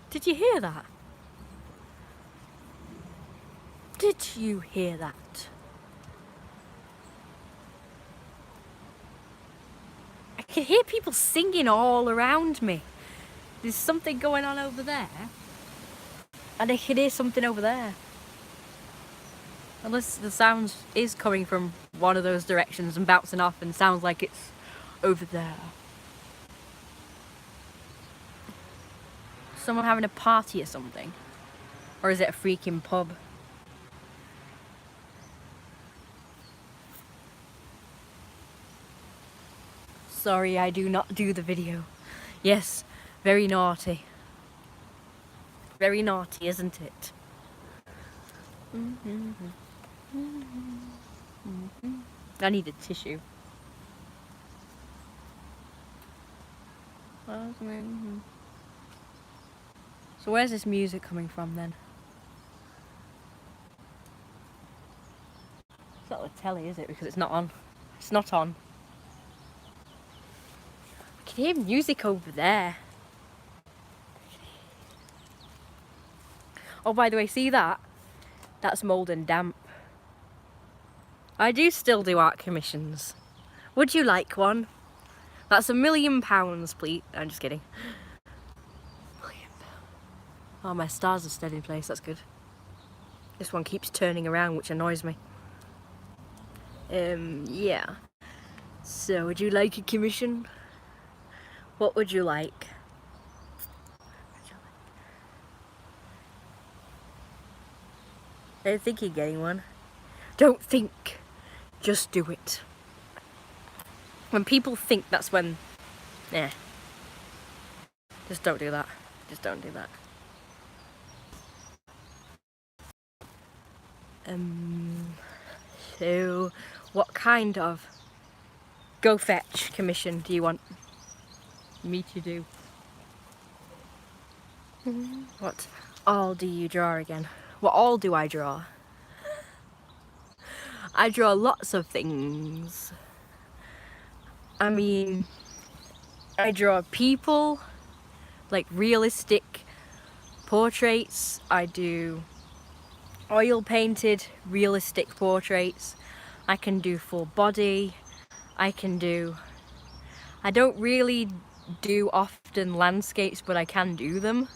Did you hear that? Did you hear that? I can hear people singing all around me. There's something going on over there. And I can hear something over there. Unless the sound is coming from one of those directions and bouncing off and sounds like it's over there. Someone having a party or something? Or is it a freaking pub? Sorry, I do not do the video. Yes, very naughty. Very naughty, isn't it? I need a tissue. So where's this music coming from then? It's not the telly, is it? Because it's not on. It's not on. I can hear music over there. Oh, by the way, see that? That's mould and damp. I do still do art commissions. Would you like one? That's £1 million, please. I'm just kidding. £1 million. Oh, my stars are steady in place. That's good. This one keeps turning around, which annoys me. Yeah. So, would you like a commission? What would you like? I don't think you're getting one. Don't think. Just do it. When people think, that's when... Yeah. Just don't do that. Just don't do that. So, what kind of go fetch commission do you want me to do? What all do you draw again? What all do I draw? I draw lots of things. I mean, I draw people, like realistic portraits. I do oil painted realistic portraits. I can do full body. I don't really do often landscapes, but I can do them.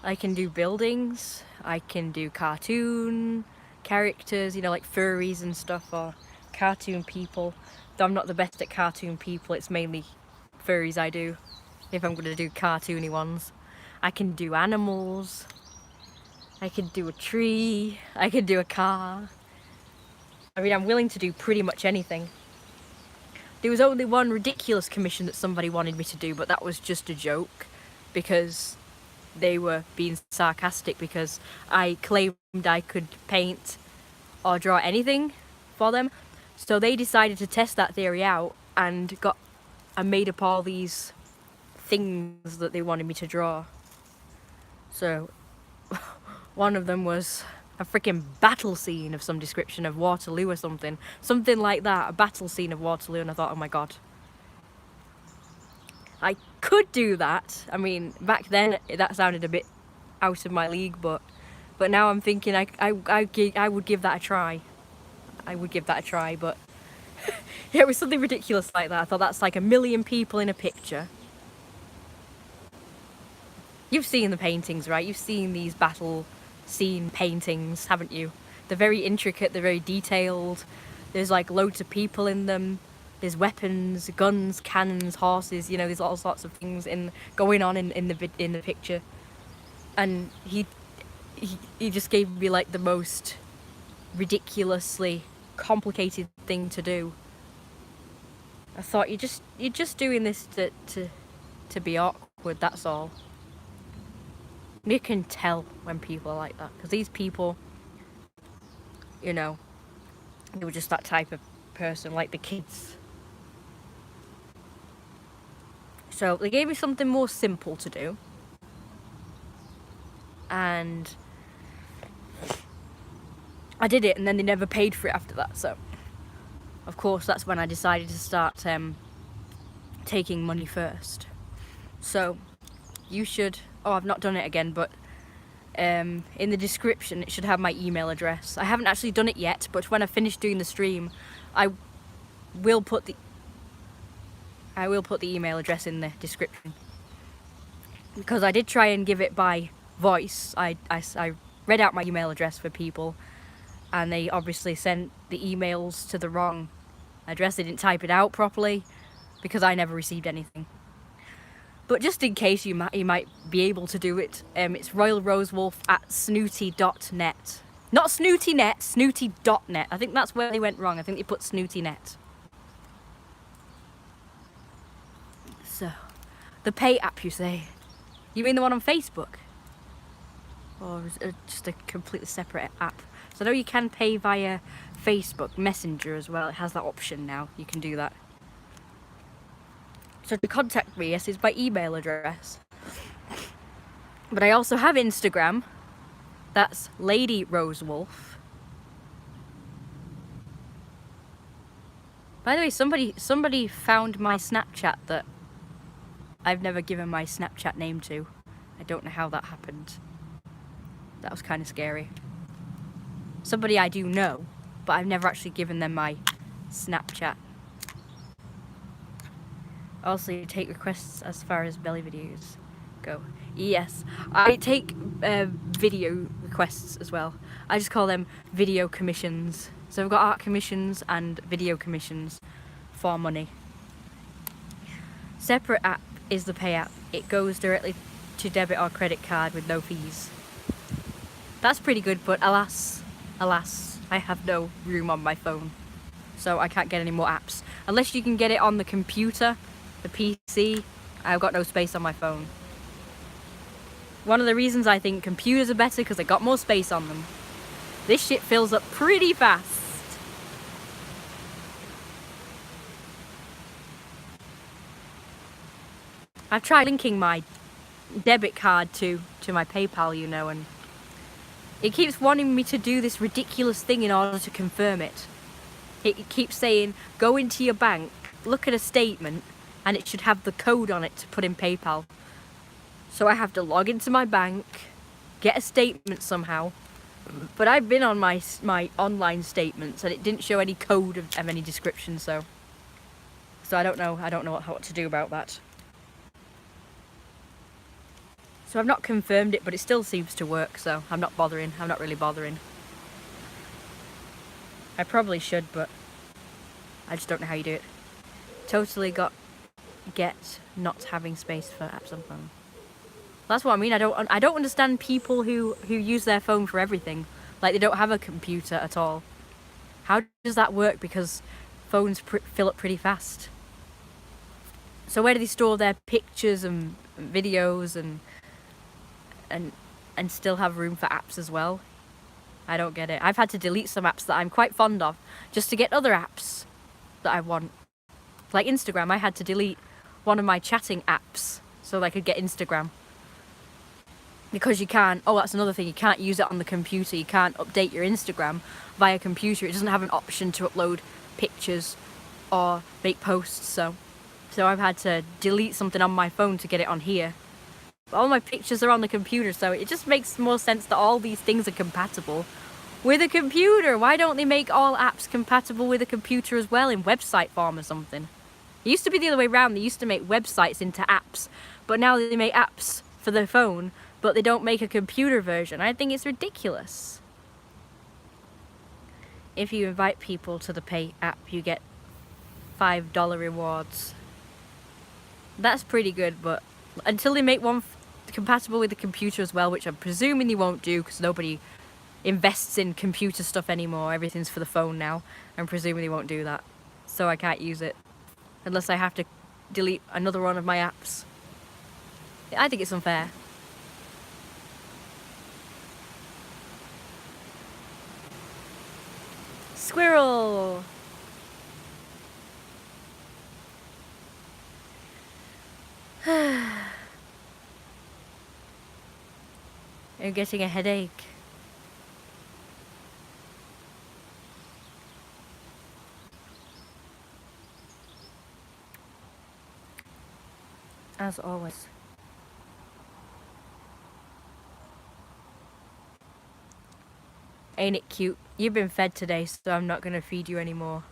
I can do buildings. I can do cartoon characters, you know, like furries and stuff, or cartoon people. Though I'm not the best at cartoon people, it's mainly furries I do, if I'm going to do cartoony ones. I can do animals. I can do a tree. I can do a car. I mean, I'm willing to do pretty much anything. There was only one ridiculous commission that somebody wanted me to do, but that was just a joke, because they were being sarcastic because I claimed I could paint or draw anything for them. So they decided to test that theory out and made up all these things that they wanted me to draw. So one of them was a freaking battle scene of some description of Waterloo or something. Something like that, a battle scene of Waterloo, and I thought, oh my god. I could do that. I mean, back then that sounded a bit out of my league, but now I'm thinking I would give that a try. I would give that a try, but yeah, it was something ridiculous like that. I thought, that's like 1 million people in a picture. You've seen the paintings, right? You've seen these battle scene paintings, haven't you? They're very intricate, they're very detailed. There's like loads of people in them. There's weapons, guns, cannons, horses, you know, there's all sorts of things going on in the picture. And he just gave me like the most ridiculously complicated thing to do. I thought, you're just doing this to be awkward, that's all. You can tell when people are like that, because these people, you know, they were just that type of person, like the kids. So they gave me something more simple to do, and I did it, and then they never paid for it after that. So of course that's when I decided to start taking money first. So you should Oh, I've not done it again, but in the description it should have my email address. I haven't actually done it yet, but when I finish doing the stream, I will put the email address in the description. Because I did try and give it by voice. I read out my email address for people, and they obviously sent the emails to the wrong address. They didn't type it out properly, because I never received anything. But just in case you might be able to do it, it's royalrosewolf@snooty.net. Not snootynet, snooty.net. I think that's where they went wrong. I think they put snootynet. So, the pay app, you say? You mean the one on Facebook? Or is it just a completely separate app? So I know you can pay via Facebook Messenger as well. It has that option now. You can do that. So to contact me, yes, it's by email address. But I also have Instagram. That's Lady Rosewolf. By the way, somebody found my Snapchat that I've never given my Snapchat name to. I don't know how that happened. That was kind of scary. Somebody I do know, but I've never actually given them my Snapchat. Also, you take requests as far as belly videos go. Yes, I take video requests as well. I just call them video commissions. So I've got art commissions and video commissions for money. Separate app is the pay app. It goes directly to debit or credit card with no fees. That's pretty good, but alas, I have no room on my phone. So I can't get any more apps. Unless you can get it on the computer, the PC, I've got no space on my phone. One of the reasons I think computers are better because they got more space on them. This shit fills up pretty fast. I've tried linking my debit card to my PayPal, you know, and it keeps wanting me to do this ridiculous thing in order to confirm it. It keeps saying, go into your bank, look at a statement, and it should have the code on it to put in PayPal. So I have to log into my bank, get a statement somehow. But I've been on my online statements and it didn't show any code of any description, so I don't know what to do about that. So I've not confirmed it, but it still seems to work, so I'm not really bothering. I probably should, but I just don't know how you do it. Totally get not having space for apps on phone. That's what I mean. I don't understand people who use their phone for everything. Like they don't have a computer at all. How does that work? Because phones fill up pretty fast. So where do they store their pictures and videos and still have room for apps as well? I don't get it. I've had to delete some apps that I'm quite fond of just to get other apps that I want. Like Instagram, I had to delete one of my chatting apps so that I could get Instagram. Because you can't, that's another thing, you can't use it on the computer. You can't update your Instagram via computer. It doesn't have an option to upload pictures or make posts, so I've had to delete something on my phone to get it on here. But all my pictures are on the computer, so it just makes more sense that all these things are compatible with a computer. Why don't they make all apps compatible with a computer as well in website form or something? It used to be the other way around. They used to make websites into apps, but now they make apps for the phone, but they don't make a computer version. I think it's ridiculous. If you invite people to the pay app, you get $5 rewards. That's pretty good, but until they make one compatible with the computer as well, which I'm presuming they won't do because nobody invests in computer stuff anymore. Everything's for the phone now. I'm presuming they won't do that. So I can't use it unless I have to delete another one of my apps. I think it's unfair. Squirrel! You're getting a headache. As always. Ain't it cute? You've been fed today, so I'm not gonna feed you anymore.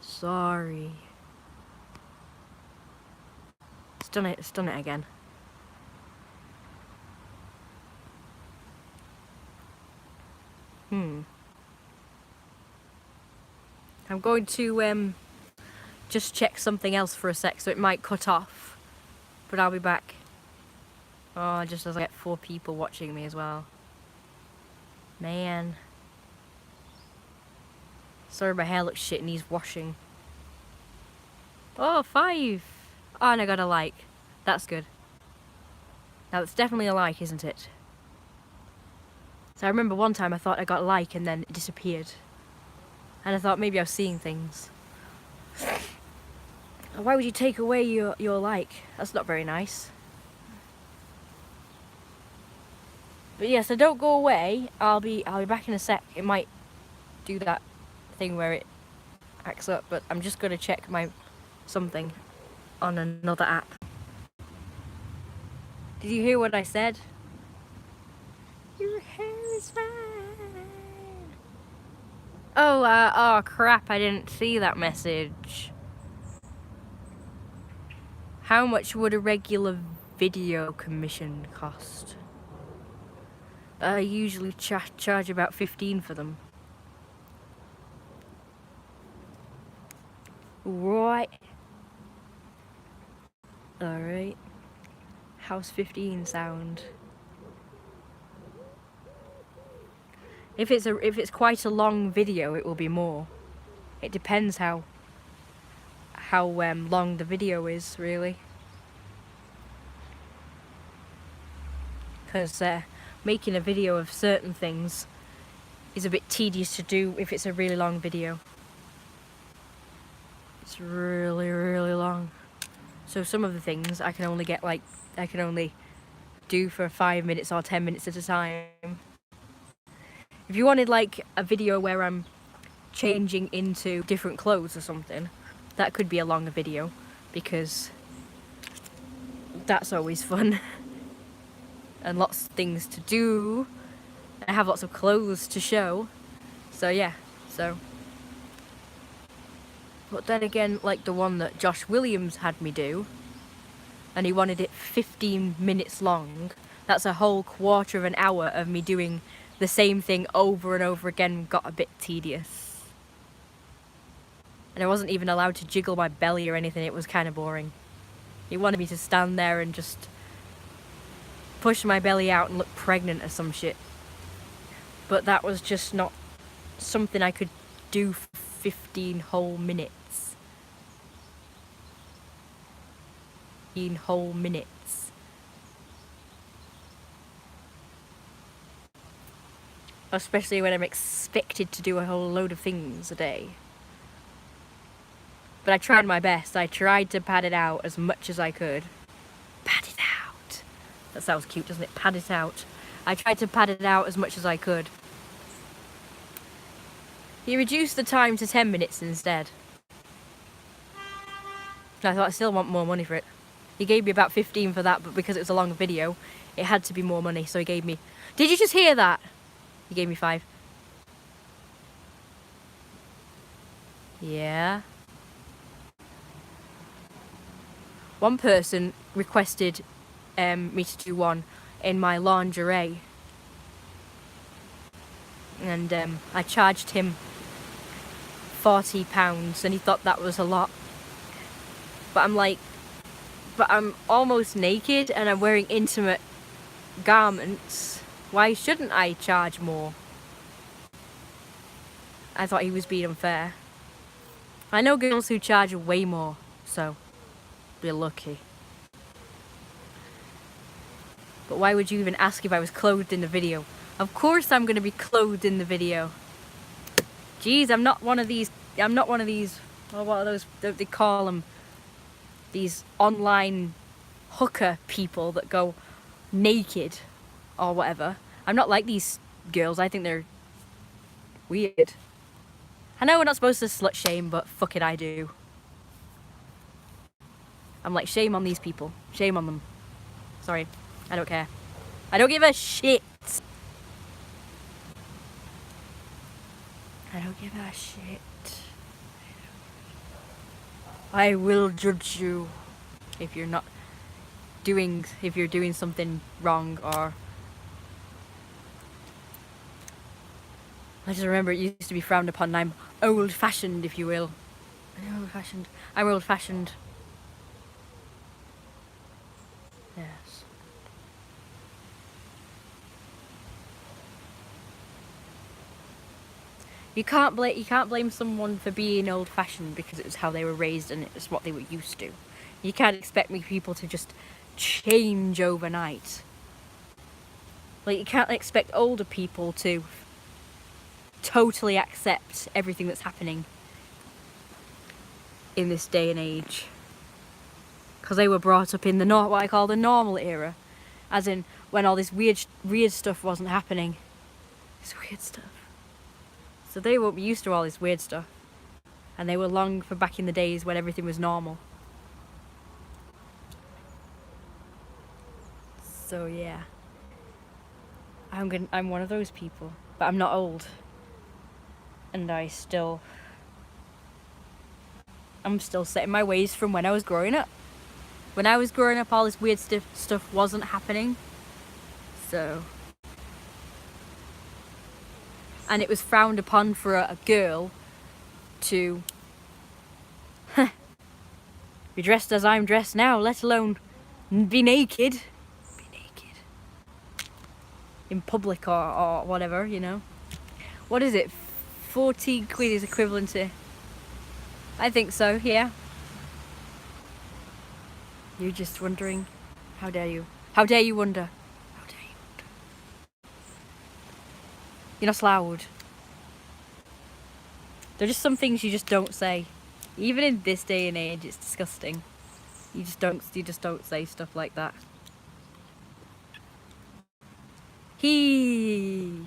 Sorry. It's done it again. I'm going to just check something else for a sec, so it might cut off, but I'll be back. Oh, just as I get 4 people watching me as well. Man. Sorry, my hair looks shit and needs washing. Oh, 5. Oh, and I got a like. That's good. Now, that's definitely a like, isn't it? So I remember one time I thought I got a like and then it disappeared. And I thought maybe I was seeing things. Why would you take away your like? That's not very nice. But yeah, so don't go away. I'll be back in a sec. It might do that thing where it acts up, but I'm just gonna check my something on another app. Did you hear what I said? Your hair is fine. Oh crap, I didn't see that message. How much would a regular video commission cost? I usually charge about 15 for them. Right. Alright. How's 15 sound? If it's quite a long video, it will be more. It depends how long the video is, really. Because making a video of certain things is a bit tedious to do if it's a really long video. It's really, really long. So some of the things I can only do for 5 minutes or 10 minutes at a time. If you wanted like a video where I'm changing into different clothes or something, that could be a longer video, because that's always fun. And lots of things to do. I have lots of clothes to show. So yeah, But then again, like the one that Josh Williams had me do, and he wanted it 15 minutes long, that's a whole quarter of an hour of me doing the same thing over and over again. Got a bit tedious. And I wasn't even allowed to jiggle my belly or anything. It was kind of boring. He wanted me to stand there and just push my belly out and look pregnant or some shit. But that was just not something I could do for 15 whole minutes. 15 whole minutes. Especially when I'm expected to do a whole load of things a day. But I tried my best. I tried to pad it out as much as I could. Pad it out. That sounds cute, doesn't it? Pad it out. I tried to pad it out as much as I could. He reduced the time to 10 minutes instead. I thought I still want more money for it. He gave me about 15 for that, but because it was a long video, it had to be more money, so he gave me... Did you just hear that? He gave me 5. Yeah. One person requested me to do one in my lingerie. And I charged him £40 and he thought that was a lot. But I'm like, but I'm almost naked and I'm wearing intimate garments. Why shouldn't I charge more? I thought he was being unfair. I know girls who charge way more, so be lucky. But why would you even ask if I was clothed in the video? Of course I'm gonna be clothed in the video. Jeez, I'm not one of these, oh, what are those, they call them, these online hooker people that go naked or whatever. I'm not like these girls. I think they're weird. I know we're not supposed to slut shame, but fuck it, I do. I'm like, shame on these people. Shame on them. Sorry, I don't care. I don't give a shit. I don't give a shit. I will judge you if you're doing something wrong, or I just remember it used to be frowned upon, and I'm old-fashioned, if you will. I'm old-fashioned. Yes. You can't blame someone for being old-fashioned because it was how they were raised and it's what they were used to. You can't expect people to just change overnight. Like, you can't expect older people to totally accept everything that's happening in this day and age, because they were brought up in what I call the normal era, as in when all this weird stuff wasn't happening. This weird stuff. So they won't be used to all this weird stuff, and they will long for back in the days when everything was normal. So yeah, I'm one of those people, but I'm not old, and I'm still set in my ways from when I was growing up. When I was growing up, all this weird stuff wasn't happening. So, and it was frowned upon for a girl to be dressed as I'm dressed now, let alone be naked. In public or whatever, you know. What is it? 40 quid is equivalent to... I think so, yeah. You're just wondering. How dare you? How dare you wonder? How dare you wonder? You're not allowed. There are just some things you just don't say. Even in this day and age, it's disgusting. You just don't say stuff like that. He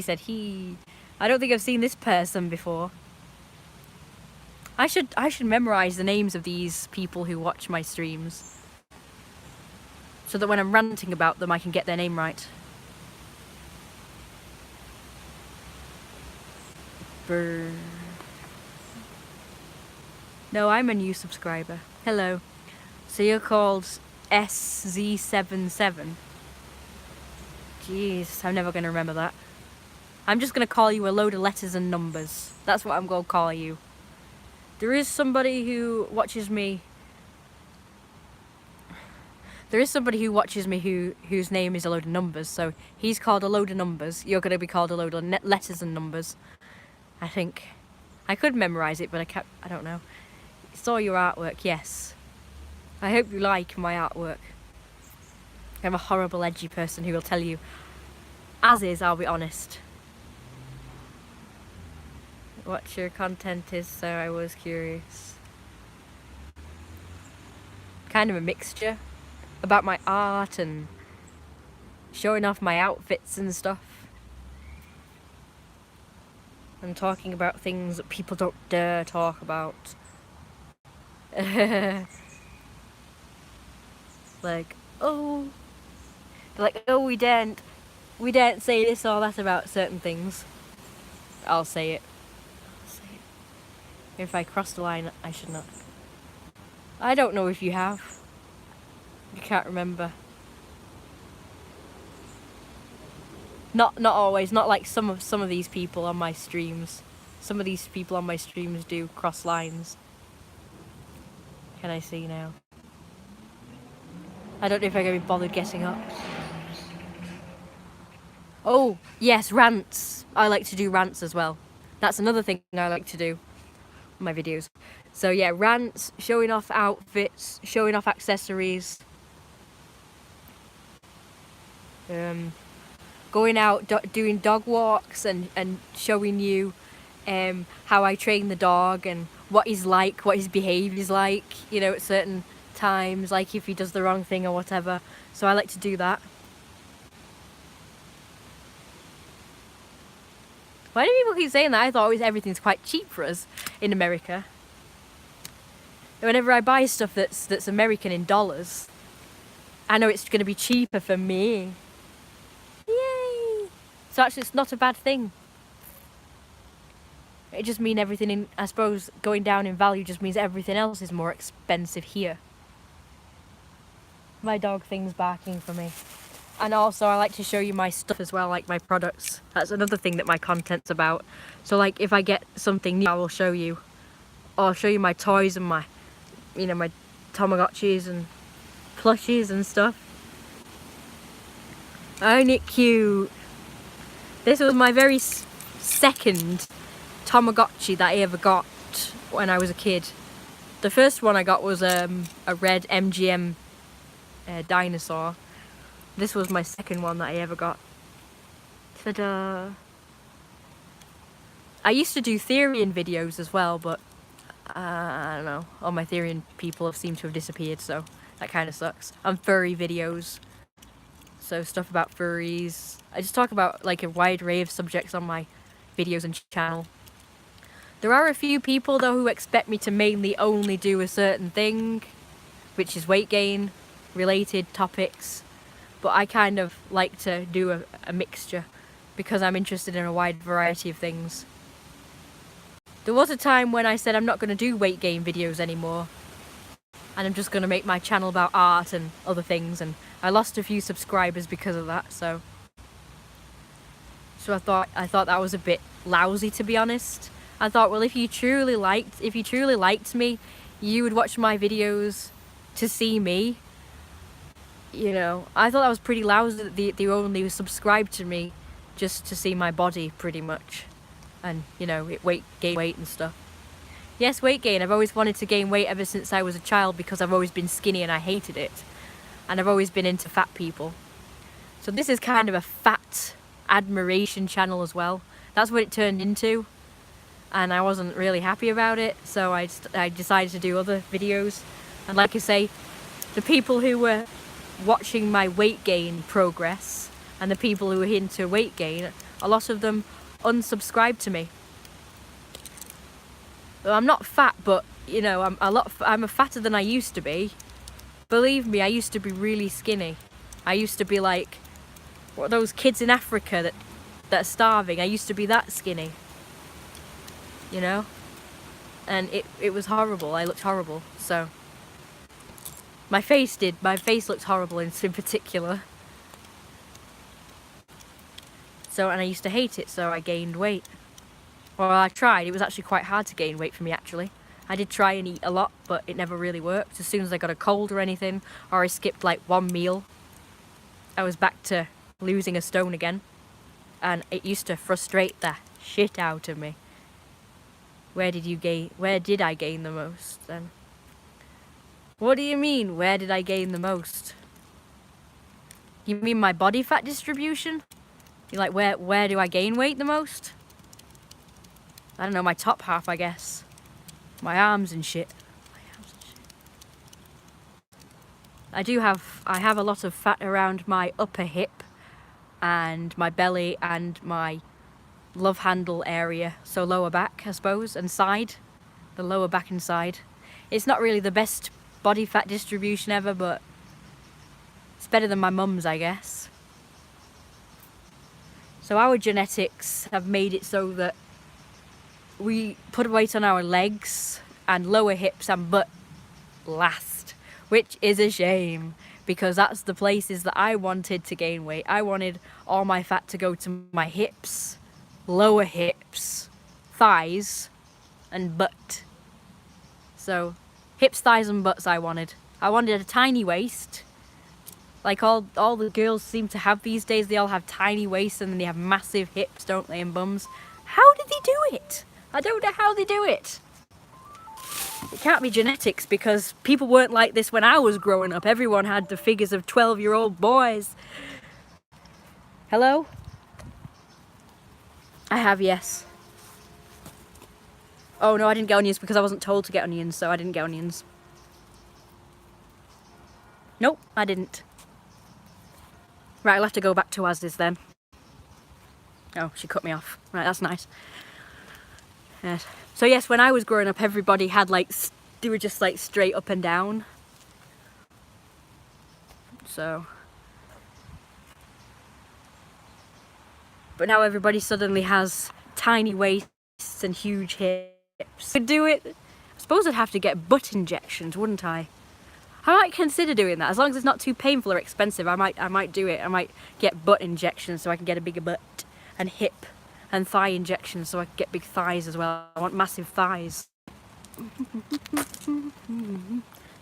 said he. I don't think I've seen this person before. I should memorize the names of these people who watch my streams, so that when I'm ranting about them, I can get their name right. Brr. No, I'm a new subscriber. Hello. So you're called SZ77. Jeez, I'm never going to remember that. I'm just going to call you a load of letters and numbers. That's what I'm going to call you. There is somebody who watches me. Whose name is a load of numbers. So he's called a load of numbers. You're going to be called a load of letters and numbers. I think. I could memorize it, but I don't know. Saw your artwork, yes. I hope you like my artwork. I'm a horrible, edgy person who will tell you, as is, I'll be honest. What your content is, so I was curious. Kind of a mixture about my art and showing off my outfits and stuff. And talking about things that people don't dare talk about. Like, oh, we daren't say this or that about certain things. I'll say it. If I cross the line, I should not. I don't know if you have. You can't remember. Not always. Not like some of these people on my streams. Some of these people on my streams do cross lines. Can I see now? I don't know if I'm going to be bothered getting up. Oh, yes, rants. I like to do rants as well. That's another thing I like to do on my videos. So yeah, rants, showing off outfits, showing off accessories. Going out, doing dog walks and showing you how I train the dog and what he's like, what his behaviour's like, you know, at certain times, like if he does the wrong thing or whatever. So I like to do that. Why do people keep saying that? I thought always everything's quite cheap for us in America. Whenever I buy stuff that's American in dollars, I know it's going to be cheaper for me. Yay! So actually it's not a bad thing. It just means everything in, I suppose, going down in value just means everything else is more expensive here. My dog thing's barking for me. And also I like to show you my stuff as well, like my products. That's another thing that my content's about. So like if I get something new, I will show you. Or I'll show you my toys and my, you know, my Tamagotchis and plushies and stuff. Ain't it cute? This was my very second Tamagotchi that I ever got when I was a kid. The first one I got was a red MGM dinosaur. This was my second one that I ever got. Ta-da! I used to do Therian videos as well, but I don't know. All my Therian people have seemed to have disappeared, so that kind of sucks. And furry videos. So stuff about furries. I just talk about like a wide array of subjects on my videos and channel. There are a few people though who expect me to mainly only do a certain thing, which is weight gain related topics. But I kind of like to do a mixture because I'm interested in a wide variety of things. There was a time when I said I'm not going to do weight gain videos anymore. And I'm just going to make my channel about art and other things. And I lost a few subscribers because of that, so I thought that was a bit lousy, to be honest. I thought, well, if you truly liked me, you would watch my videos to see me. You know, I thought that was pretty lousy that they only subscribed to me just to see my body, pretty much. And, you know, gain weight and stuff. Yes, weight gain. I've always wanted to gain weight ever since I was a child because I've always been skinny and I hated it. And I've always been into fat people. So this is kind of a fat admiration channel as well. That's what it turned into. And I wasn't really happy about it. So I decided to do other videos. And like I say, the people who were watching my weight gain progress and the people who were into weight gain, a lot of them unsubscribed to me. Well, I'm not fat, but you know, I'm fatter than I used to be. Believe me, I used to be really skinny. I used to be like what those kids in Africa that are starving. I used to be that skinny. You know? And it was horrible. I looked horrible. So my face looked horrible in particular. So, and I used to hate it, so I gained weight. Well, I tried. It was actually quite hard to gain weight for me, actually. I did try and eat a lot, but it never really worked. As soon as I got a cold or anything, or I skipped like one meal, I was back to losing a stone again. And it used to frustrate the shit out of me. Where did I gain the most then? What do you mean, where did I gain the most? You mean my body fat distribution? You're like, where do I gain weight the most? I don't know, my top half, I guess. My arms and shit. I have a lot of fat around my upper hip and my belly and my love handle area. So lower back, I suppose, and side. The lower back and side. It's not really the best body fat distribution ever, but it's better than my mum's, I guess. So our genetics have made it so that we put weight on our legs and lower hips and butt last, which is a shame because that's the places that I wanted to gain weight. I wanted all my fat to go to my hips, lower hips, thighs, and butt. So hips, thighs, and butts I wanted. I wanted a tiny waist. Like all the girls seem to have these days. They all have tiny waists and then they have massive hips, don't they, and bums. How did they do it? I don't know how they do it. It can't be genetics because people weren't like this when I was growing up. Everyone had the figures of 12-year-old boys. Hello? I have, yes. Oh no, I didn't get onions because I wasn't told to get onions, so I didn't get onions. Nope, I didn't. Right, I'll have to go back to Asda's then. Oh, she cut me off. Right, that's nice. Yes. So yes, when I was growing up, everybody had like, they were just like straight up and down. so. But now everybody suddenly has tiny waists and huge hips. Could do it. I suppose I'd have to get butt injections, wouldn't I? I might consider doing that, as long as it's not too painful or expensive. I might do it. I might get butt injections so I can get a bigger butt, and hip and thigh injections so I can get big thighs as well. I want massive thighs.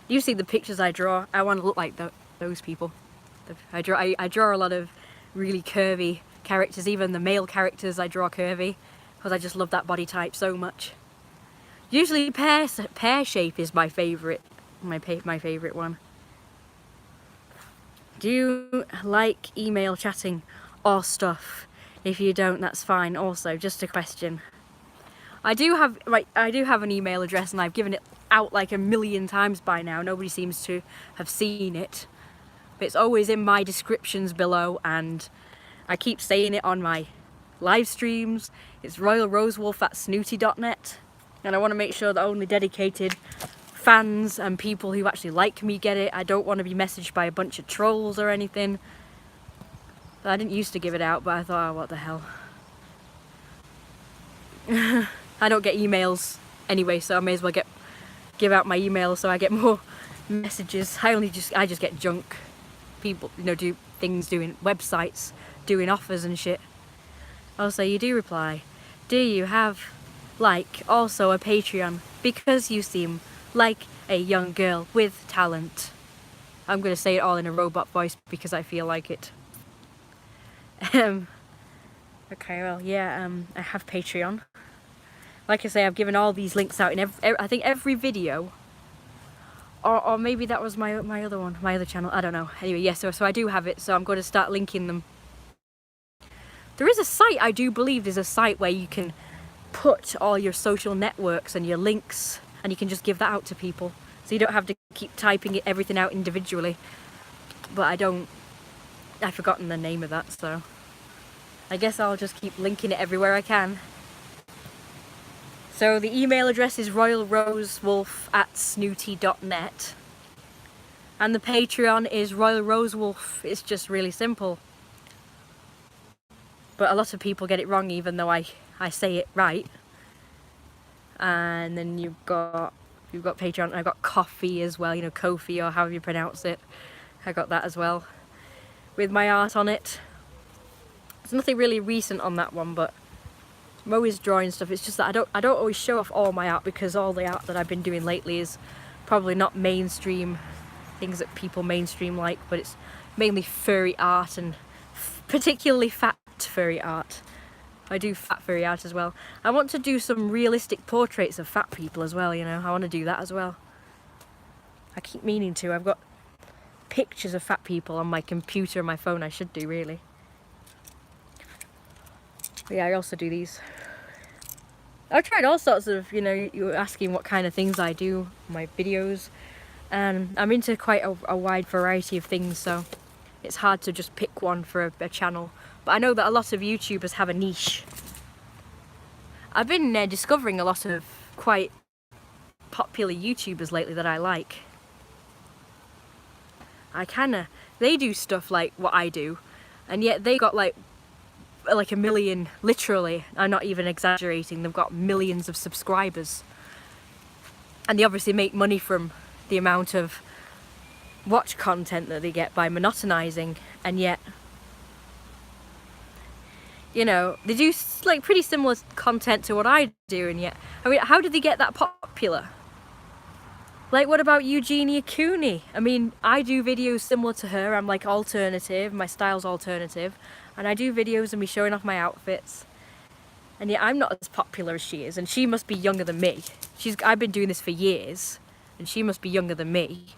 You see the pictures I draw. I want to look like those people. I draw a lot of really curvy characters. Even the male characters I draw curvy because I just love that body type so much. Usually pear shape is my favourite. My favourite one. Do you like email chatting or stuff? If you don't, that's fine. Also, just a question. I do have an email address, and I've given it out like a million times by now. Nobody seems to have seen it, but it's always in my descriptions below, and I keep saying it on my live streams. It's royalrosewolf@snooty.net, and I want to make sure that only dedicated fans and people who actually like me get it. I don't want to be messaged by a bunch of trolls or anything. I didn't used to give it out, but I thought, oh, what the hell. I don't get emails anyway, so I may as well give out my email so I get more messages. I just get junk. People, do things, doing websites, doing offers and shit. Also, you do reply. Do you have, also a Patreon? Because you seem like a young girl with talent. I'm gonna say it all in a robot voice because I feel like it. Okay, well, yeah, I have Patreon. Like I say, I've given all these links out in I think every video. Or maybe that was my other one, my other channel, I don't know. Anyway, yes, so I do have it, so I'm going to start linking them. There is a site, I do believe there's a site where you can put all your social networks and your links, and you can just give that out to people. So you don't have to keep typing everything out individually. But I've forgotten the name of that, so I guess I'll just keep linking it everywhere I can. So the email address is royalrosewolf@snooty.net, and the Patreon is royalrosewolf. It's just really simple. But a lot of people get it wrong, even though I say it right. And then you've got Patreon. I've got Coffee as well, Ko-fi or however you pronounce it. I got that as well, with my art on it. There's nothing really recent on that one, but I'm always drawing stuff. It's just that I don't always show off all my art, because all the art that I've been doing lately is probably not mainstream things that people mainstream like, but it's mainly furry art, and particularly fat furry art. I do fat furry art as well. I want to do some realistic portraits of fat people as well, I want to do that as well. I keep meaning to. I've got pictures of fat people on my computer and my phone. I should do, really. But yeah, I also do these. I've tried all sorts of, you were asking what kind of things I do in my videos, and I'm into quite a wide variety of things, so it's hard to just pick one for a channel. But I know that a lot of YouTubers have a niche. I've been discovering a lot of quite popular YouTubers lately that I like. They do stuff like what I do, and yet they got like a million, literally, I'm not even exaggerating, they've got millions of subscribers. And they obviously make money from the amount of watch content that they get by monotonizing, and yet, they do pretty similar content to what I do, and yet, how did they get that popular? What about Eugenia Cooney? I do videos similar to her. I'm alternative, my style's alternative, and I do videos of me showing off my outfits, and yet I'm not as popular as she is, and she must be younger than me. I've been doing this for years, and she must be younger than me,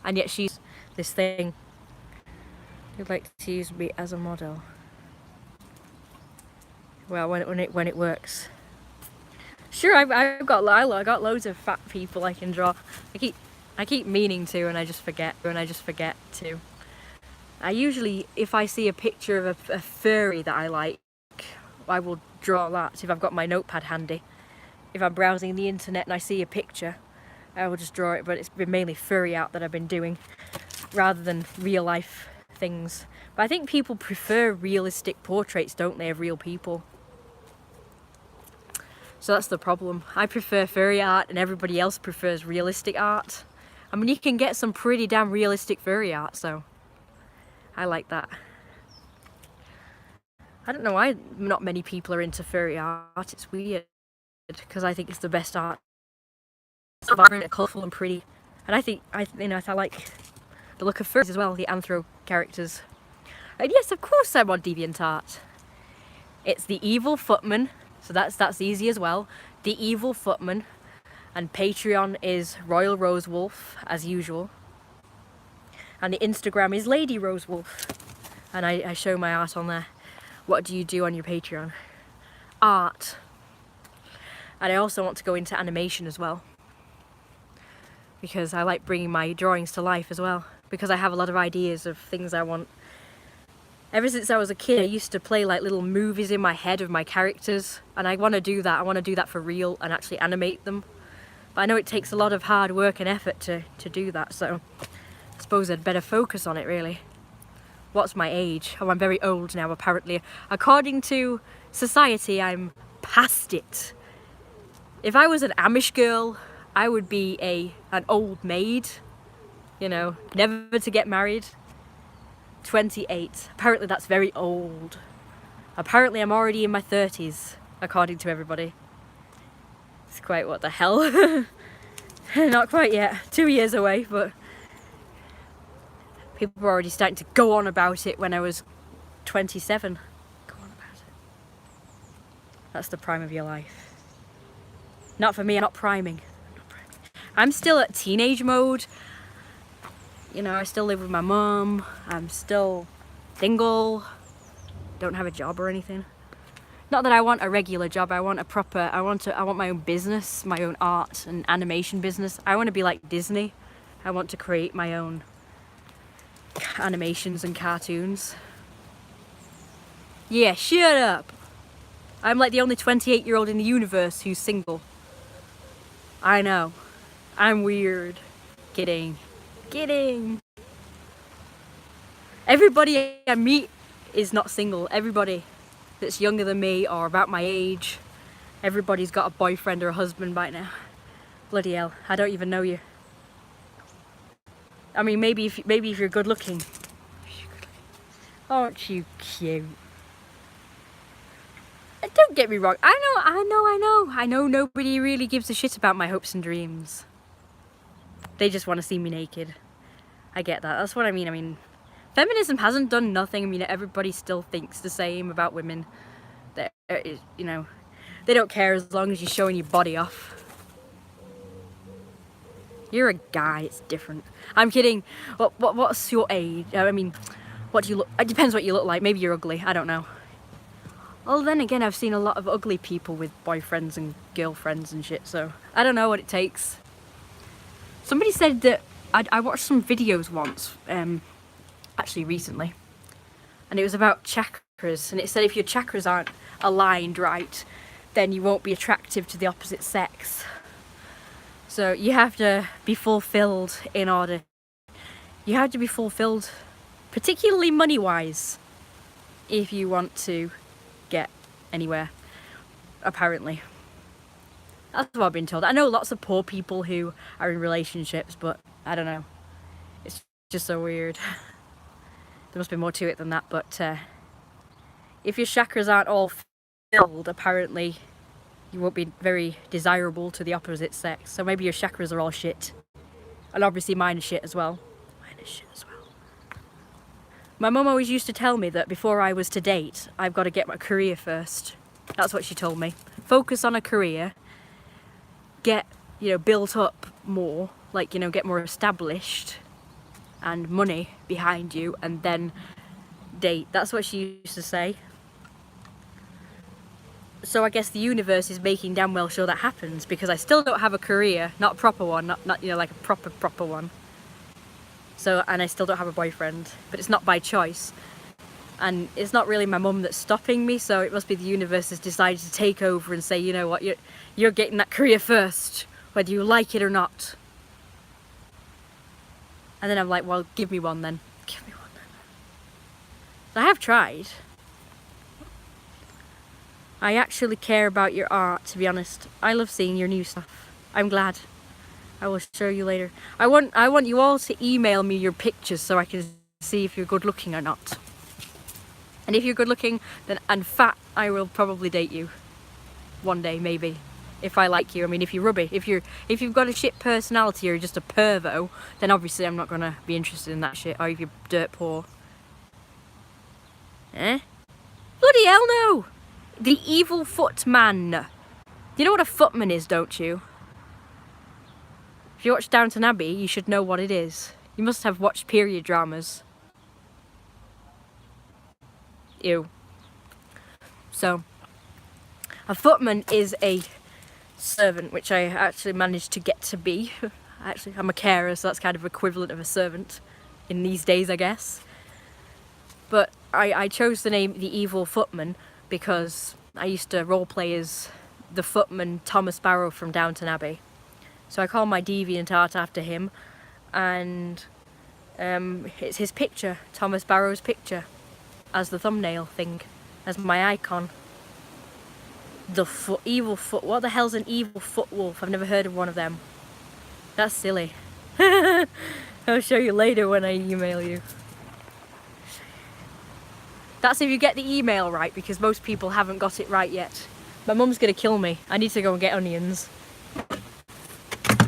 and yet she's this thing. You'd like to use me as a model? Well, when it works. Sure, I got loads of fat people I can draw. I keep meaning to, and I just forget to. I usually, if I see a picture of a furry that I like, I will draw that if I've got my notepad handy. If I'm browsing the internet and I see a picture, I will just draw it, but it's been mainly furry art that I've been doing. rather than real life things. But I think people prefer realistic portraits, don't they, of real people? So that's the problem. I prefer furry art and everybody else prefers realistic art. I mean, you can get some pretty damn realistic furry art, so I like that. I don't know why not many people are into furry art. It's weird, because I think it's the best art. It's so vibrant, colourful and pretty. And I think, I like the look of furries as well, the anthro characters. And yes, of course I'm on DeviantArt. It's the Evil Footman, so that's easy as well. The Evil Footman, and Patreon is Royal Rose Wolf as usual, and the Instagram is Lady Rose Wolf, and I show my art on there. What do you do on your Patreon? Art. And I also want to go into animation as well, because I like bringing my drawings to life as well, because I have a lot of ideas of things I want. Ever since I was a kid, I used to play like little movies in my head of my characters, and I want to do that. I want to do that for real and actually animate them. But I know it takes a lot of hard work and effort to do that, so I suppose I'd better focus on it, really. What's my age? Oh, I'm very old now, apparently. According to society, I'm past it. If I was an Amish girl, I would be an old maid, you know, never to get married. 28. Apparently that's very old. Apparently I'm already in my 30s, according to everybody. It's quite what the hell. Not quite yet. 2 years away, but people were already starting to go on about it when I was 27. Go on about it. That's the prime of your life. Not for me, I'm not priming. I'm still at teenage mode. You know, I still live with my mum. I'm still single. Don't have a job or anything. Not that I want a regular job. I want I want my own business, my own art and animation business. I want to be like Disney. I want to create my own animations and cartoons. Yeah, shut up. I'm like the only 28-year-old in the universe who's single. I know. I'm weird. Kidding. Kidding. Everybody I meet is not single. Everybody that's younger than me or about my age, everybody's got a boyfriend or a husband by now. Bloody hell, I don't even know you. I mean, maybe if you're good looking. Aren't you cute? Don't get me wrong. I know nobody really gives a shit about my hopes and dreams. They just want to see me naked. I get that. That's what I mean. I mean, feminism hasn't done nothing. I mean, everybody still thinks the same about women. That, you know, they don't care as long as you're showing your body off. You're a guy. It's different. I'm kidding. What's your age? I mean, what do you look? It depends what you look like. Maybe you're ugly. I don't know. Well, then again, I've seen a lot of ugly people with boyfriends and girlfriends and shit. So I don't know what it takes. Somebody said that I watched some videos once, actually recently, and it was about chakras, and it said if your chakras aren't aligned right, then you won't be attractive to the opposite sex. So you have to be fulfilled in order. You have to be fulfilled, particularly money-wise, if you want to get anywhere, apparently. That's what I've been told. I know lots of poor people who are in relationships, but I don't know. It's just so weird. There must be more to it than that, but if your chakras aren't all filled, apparently you won't be very desirable to the opposite sex. So maybe your chakras are all shit. And obviously mine is shit as well. Mine is shit as well. My mum always used to tell me that before I was to date, I've got to get my career first. That's what she told me. Focus on a career. Get, you know, built up more, like, you know, get more established and money behind you, and then date. That's what she used to say. So I guess the universe is making damn well sure that happens, because I still don't have a career, not a proper one, not you know, like a proper one. So, and I still don't have a boyfriend, but it's not by choice. And it's not really my mum that's stopping me, so it must be the universe has decided to take over and say, you know what, you're getting that career first, whether you like it or not. And then I'm like, well, give me one then. Give me one then. I have tried. I actually care about your art, to be honest. I love seeing your new stuff. I'm glad. I will show you later. I want you all to email me your pictures so I can see if you're good looking or not. And if you're good looking then and fat, I will probably date you. One day, maybe. If I like you. I mean, if you're rubbish, if you've got a shit personality or just a pervo, then obviously I'm not gonna be interested in that shit. Or if you're dirt poor. Eh? Bloody hell no! The evil footman. You know what a footman is, don't you? If you watch Downton Abbey, you should know what it is. You must have watched period dramas. Ew. So, a footman is a servant, which I actually managed to get to be. Actually, I'm a carer, so that's kind of equivalent of a servant in these days, I guess. But I chose the name The Evil Footman because I used to roleplay as the footman Thomas Barrow from Downton Abbey. So I call my deviant art after him, and it's his picture, Thomas Barrow's picture, as the thumbnail thing, as my icon. The evil foot. What the hell's an evil foot wolf? I've never heard of one of them. That's silly. I'll show you later when I email you. That's if you get the email right, because most people haven't got it right yet. My mum's gonna kill me. I need to go and get onions.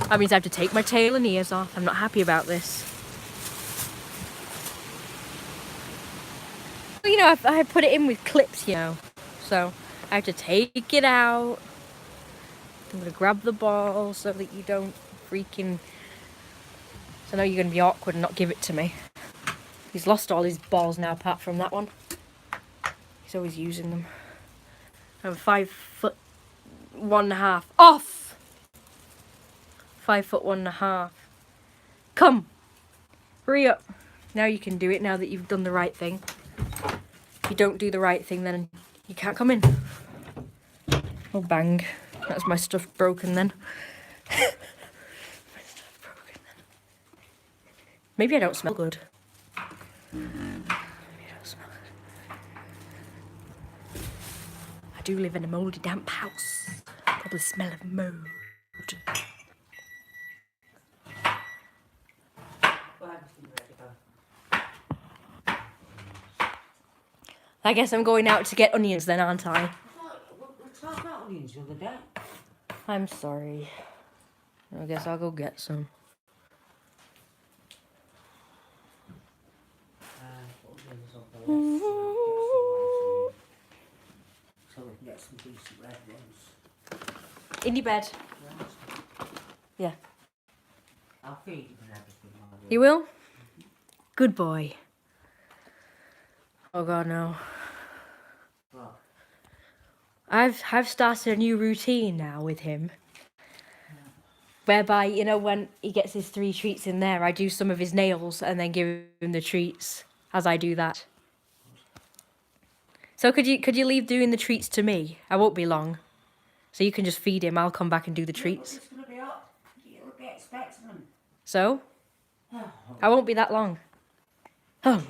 That means I have to take my tail and ears off. I'm not happy about this. You know, I put it in with clips, you know. So I have to take it out. I'm gonna grab the ball so that you don't freaking... So I know you're gonna be awkward and not give it to me. He's lost all his balls now apart from that one. He's always using them. I'm 5'1.5" off! 5'1.5". Come! Hurry up. Now you can do it, now that you've done the right thing. If you don't do the right thing, then you can't come in. Oh, bang. That's my stuff broken then. My stuff broken then. Maybe I don't smell good. Maybe I don't smell good. I do live in a mouldy, damp house. Probably smell of mould. I guess I'm going out to get onions then, aren't I? Onions the other day. I'm sorry. I guess I'll go get some. So we can get some decent red ones. In your bed? Yeah. I'll feed you and everything. You will? Good boy. Oh god, no. What? I've started a new routine now with him. Whereby, you know, when he gets his 3 treats in there, I do some of his nails and then give him the treats as I do that. So could you leave doing the treats to me? I won't be long. So you can just feed him, I'll come back and do the treats. It's gonna be hot. You'll be expecting them. So? I won't be that long. Oh.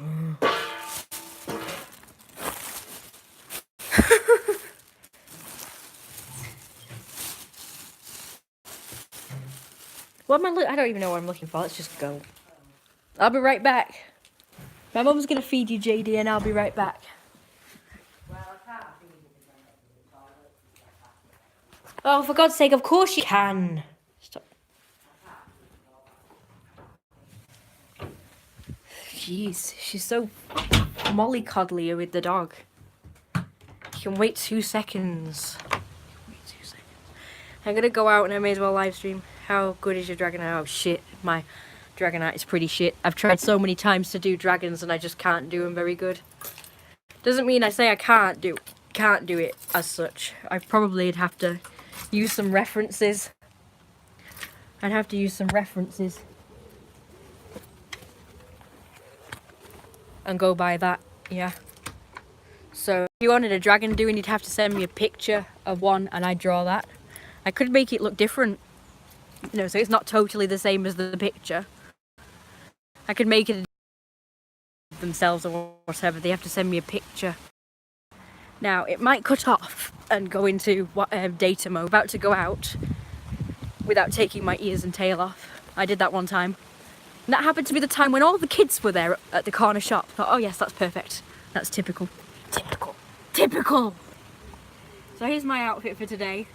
What am I don't even know what I'm looking for. Let's just go. I'll be right back. My mum's gonna feed you, JD, and I'll be right back. Oh, for God's sake, of course you can. Stop. Jeez, she's so mollycoddly with the dog. You can wait 2 seconds. Wait 2 seconds. I'm gonna go out and I may as well live stream. How good is your Dragonite? Oh shit, my Dragonite is pretty shit. I've tried so many times to do dragons and I just can't do them very good. Doesn't mean I say I can't do it as such. I probably would have to use some references. I'd have to use some references. And go by that, yeah. So if you wanted a dragon doing, you'd have to send me a picture of one and I'd draw that. I could make it look different. You know, so it's not totally the same as the picture. I could make it themselves or whatever. They have to send me a picture. Now it might cut off and go into data mode. About to go out without taking my ears and tail off. I did that one time. And that happened to be the time when all the kids were there at the corner shop. I thought, oh yes, that's perfect. That's typical. Typical. Typical! So here's my outfit for today.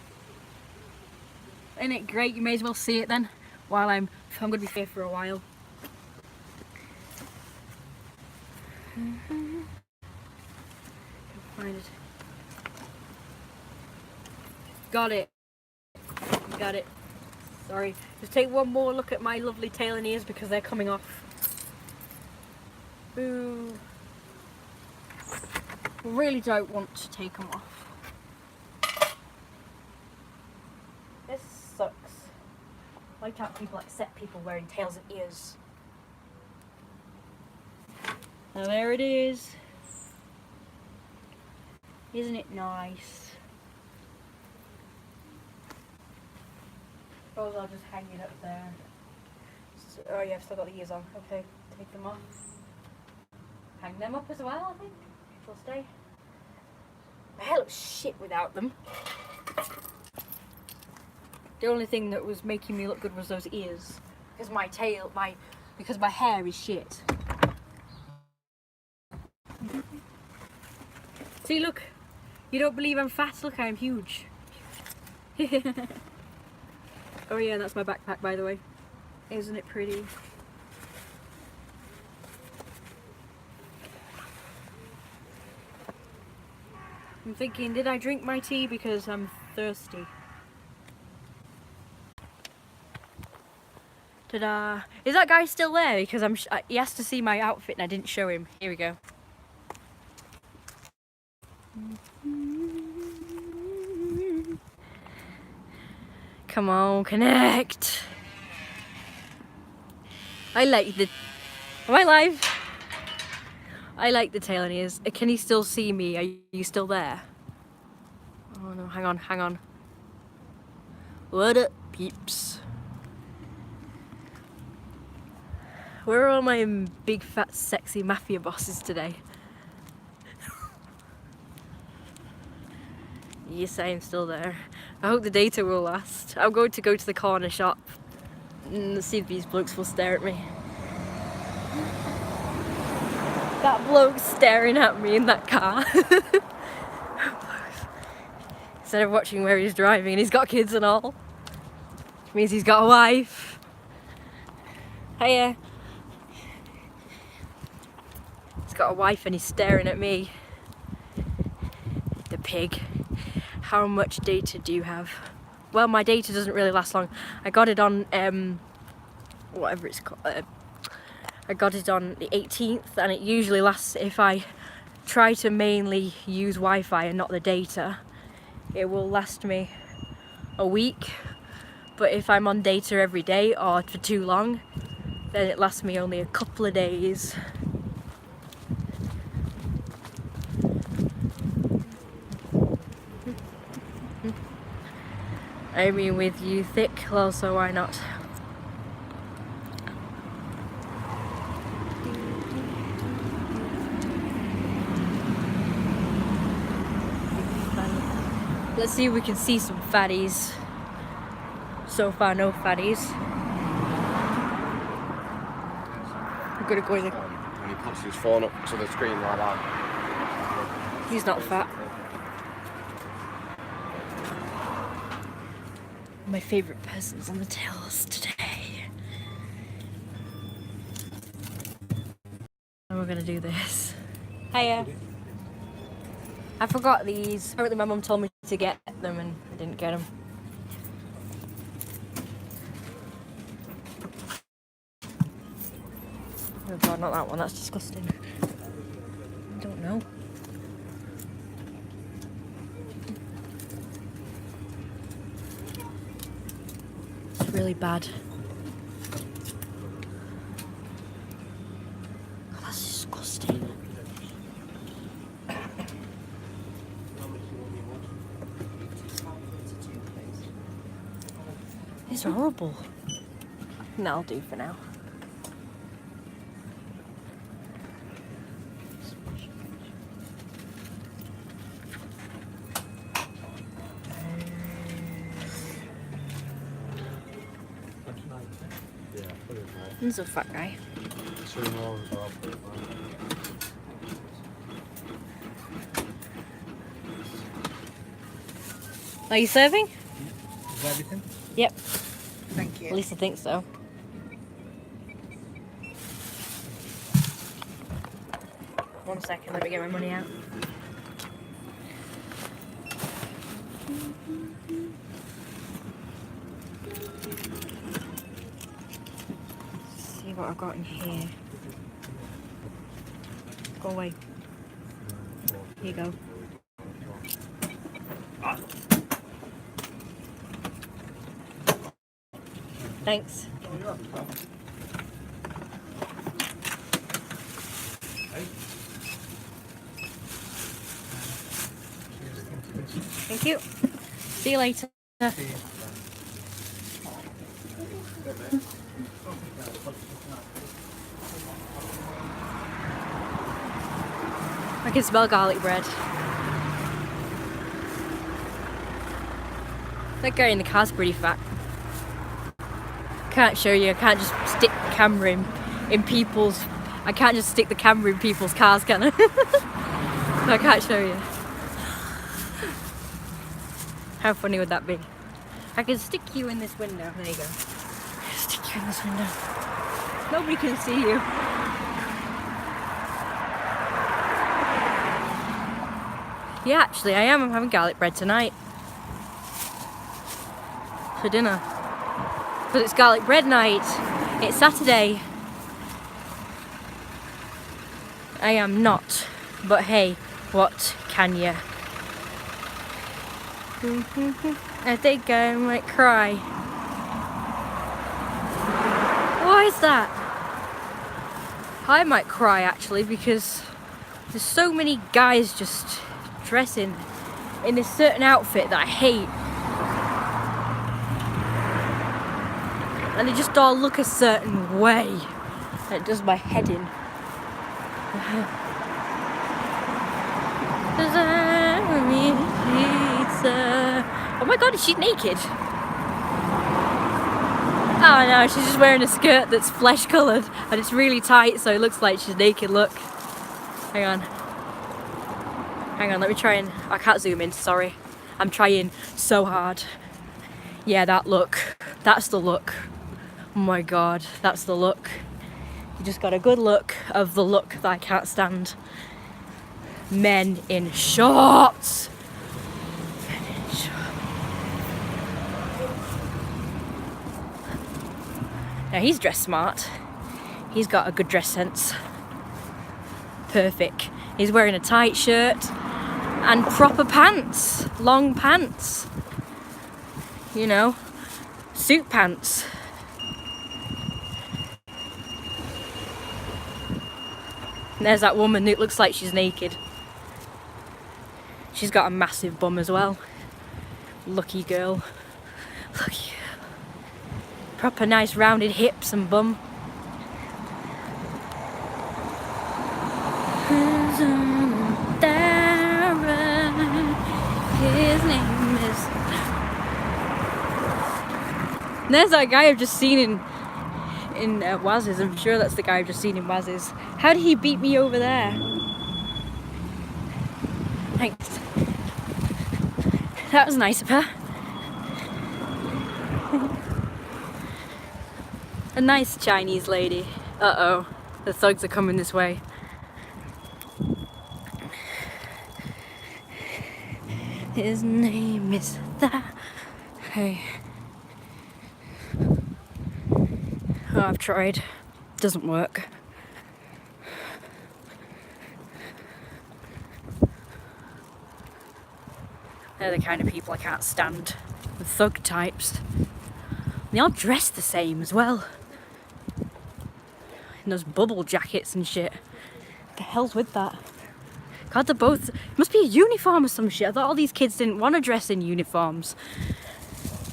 Isn't it great? You may as well see it then. While I'm gonna be here for a while. Find it. Got it. Got it. Sorry. Just take one more look at my lovely tail and ears because they're coming off. Boo. I really don't want to take them off. This sucks. Why can't people accept people wearing tails and ears? Now there it is. Isn't it nice? Suppose I'll just hang it up there. So, oh yeah, I've still got the ears on. Okay, take them off. Hang them up as well, I think. They'll stay. My hair looks shit without them. The only thing that was making me look good was those ears. Because because my hair is shit. See, look. You don't believe I'm fat? Look, I'm huge. Oh yeah, that's my backpack, by the way. Isn't it pretty? I'm thinking, did I drink my tea because I'm thirsty? Ta-da! Is that guy still there? Because he has to see my outfit and I didn't show him. Here we go. Come on, connect. I like the... Am I live? I like the tail and ears. Can he still see me? Are you still there? Oh no, hang on, hang on. What up, peeps? Where are all my big, fat, sexy mafia bosses today? Yes, I am still there. I hope the data will last. I'm going to go to the corner shop and see if these blokes will stare at me. That bloke's staring at me in that car. Instead of watching where he's driving, and he's got kids and all. Which means he's got a wife. Hiya. He's got a wife and he's staring at me. The pig. How much data do you have? Well, my data doesn't really last long. I got it on whatever it's called. I got it on the 18th, and it usually lasts, if I try to mainly use Wi-Fi and not the data, it will last me a week. But if I'm on data every day or for too long, then it lasts me only a couple of days. I mean, with you thick, well, so why not? Let's see if we can see some fatties. So far, no fatties. I'm gonna go in there. When he puts his phone up to the screen like that. He's not fat. My favourite person's on the tails today. And we're gonna do this. Hiya. I forgot these. Apparently my mum told me to get them and I didn't get them. Oh god, not that one, that's disgusting. I don't know. It's really bad. Oh, that's disgusting. It's horrible. That'll do for now. He's a fat guy. Are you serving? Is that everything? Yep. Thank you. At least I think so. One second, let me get my money out. Let's see what I've got in here. Go away. Here you go. Thanks. Thank you. See you later. I can smell garlic bread. That guy in the car's pretty fat. Can't show you. I can't just stick the camera in people's. I can't just stick the camera in people's cars, can I? So I can't show you. How funny would that be? I can stick you in this window. There you go. Stick you in this window. Nobody can see you. Yeah, actually, I am. I'm having garlic bread tonight for dinner. But it's garlic bread night. It's Saturday. I am not. But hey, what can you? I think I might cry. Why is that? I might cry actually because there's so many guys just dressing in this certain outfit that I hate. And they just all look a certain way. And it does my head in. Oh my god, is she naked? Oh no, she's just wearing a skirt that's flesh coloured and it's really tight so it looks like she's naked, look. Hang on. Hang on, let me try and... I can't zoom in, sorry. I'm trying so hard. Yeah, that look. That's the look. Oh my god, that's the look. You just got a good look of the look that I can't stand. Men in shorts. Men in shorts. Now he's dressed smart. He's got a good dress sense. Perfect. He's wearing a tight shirt and proper pants. Long pants. You know, suit pants. And there's that woman who looks like she's naked. She's got a massive bum as well. Lucky girl. Lucky girl. Proper nice rounded hips and bum. His name is... And there's that guy I've just seen in Waz's. I'm sure that's the guy I've just seen in Waz's. How did he beat me over there? Thanks. That was nice of her. A nice Chinese lady. Uh-oh. The thugs are coming this way. His name is that. Hey. Oh, I've tried. Doesn't work. They're the kind of people I can't stand. The thug types. They all dress the same as well. In those bubble jackets and shit. What the hell's with that? God, they're both... It must be a uniform or some shit. I thought all these kids didn't want to dress in uniforms.